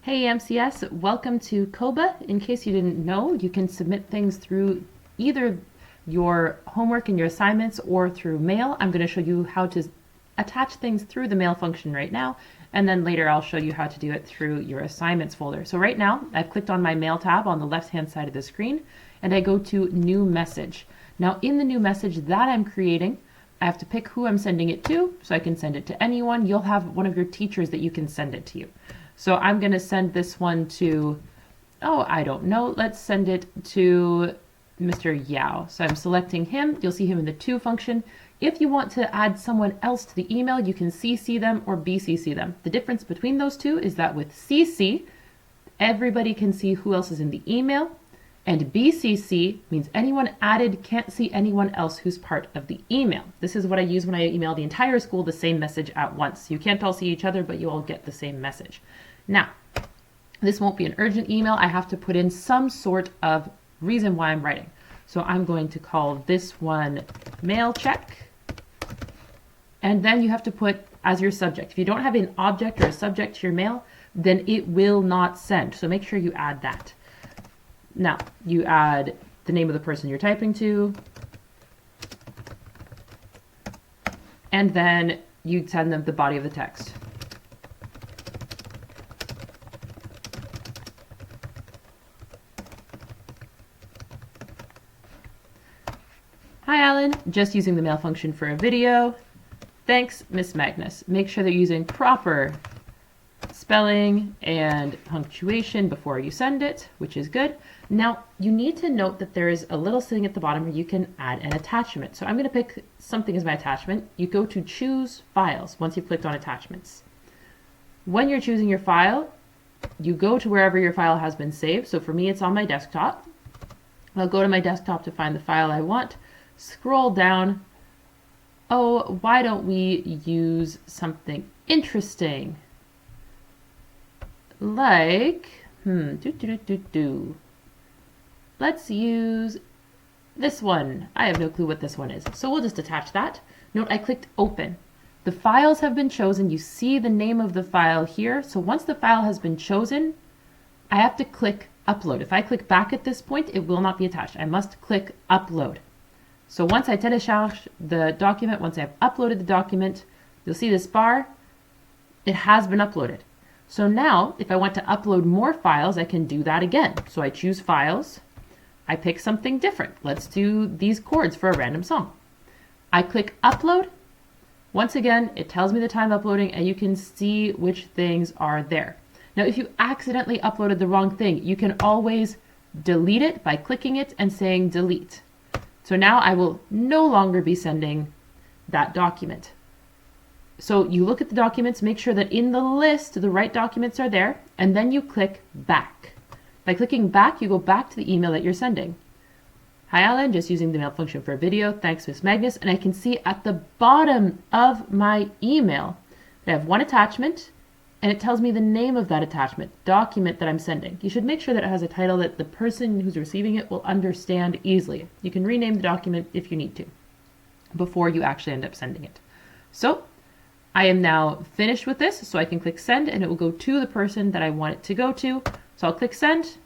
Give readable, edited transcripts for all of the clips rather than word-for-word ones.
Hey MCS, welcome to Coba. In case you didn't know, you can submit things through either your homework and your assignments or through mail. I'm going to show you how to attach things through the mail function right now, and then later I'll show you how to do it through your assignments folder. So right now I've clicked on my mail tab on the left hand side of the screen and I go to new message. Now in the new message that I'm creating, I have to pick who I'm sending it to, so I can send it to anyone. You'll have one of your teachers that you can send it to. So I'm going to send this one to, I don't know, let's send it to Mr. Yao. So I'm selecting him. You'll see him in the to function. If you want to add someone else to the email, you can CC them or BCC them. The difference between those two is that with CC, everybody can see who else is in the email, and BCC means anyone added can't see anyone else who's part of the email. This is what I use when I email the entire school the same message at once. You can't all see each other, but you all get the same message. Now, this won't be an urgent email. I have to put in some sort of reason why I'm writing. So I'm going to call this one mail check. And then you have to put as your subject. If you don't have an object or a subject to your mail, then it will not send. So make sure you add that. Now, you add the name of the person you're typing to, and then you send them the body of the text. Hi, Alan. Just using the mail function for a video. Thanks, Miss Magnus. Make sure they're using proper spelling and punctuation before you send it, which is good. Now, you need to note that there is a little thing at the bottom where you can add an attachment. So I'm going to pick something as my attachment. You go to choose files once you've clicked on attachments. When you're choosing your file, you go to wherever your file has been saved. So for me, it's on my desktop. I'll go to my desktop to find the file I want, scroll down. Oh, why don't we use something interesting? Like, let's use this one. I have no clue what this one is. So we'll just attach that. Note I clicked open. The files have been chosen. You see the name of the file here. So once the file has been chosen, I have to click upload. If I click back at this point, it will not be attached. I must click upload. So once I télécharge the document, once I've uploaded the document, you'll see this bar. It has been uploaded. So now, if I want to upload more files, I can do that again. So I choose files. I pick something different. Let's do these chords for a random song. I click upload. Once again, it tells me the time uploading and you can see which things are there. Now, if you accidentally uploaded the wrong thing, you can always delete it by clicking it and saying delete. So now I will no longer be sending that document. So you look at the documents, make sure that in the list the right documents are there, and then you click back. By clicking back, you go back to the email that you're sending. Hi Alan, just using the mail function for a video. Thanks, Miss Magnus. And I can see at the bottom of my email that I have one attachment, and it tells me the name of that attachment, document that I'm sending. You should make sure that it has a title that the person who's receiving it will understand easily. You can rename the document if you need to before you actually end up sending it. So I am now finished with this, so I can click send and it will go to the person that I want it to go to. So I'll click send.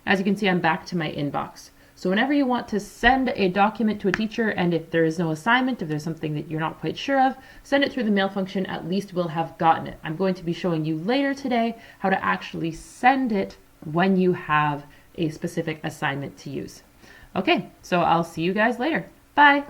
As you can see, I'm back to my inbox. So whenever you want to send a document to a teacher, and if there is no assignment, if there's something that you're not quite sure of, send it through the mail function. At least we'll have gotten it. I'm going to be showing you later today how to actually send it when you have a specific assignment to use. Okay, so I'll see you guys later. Bye.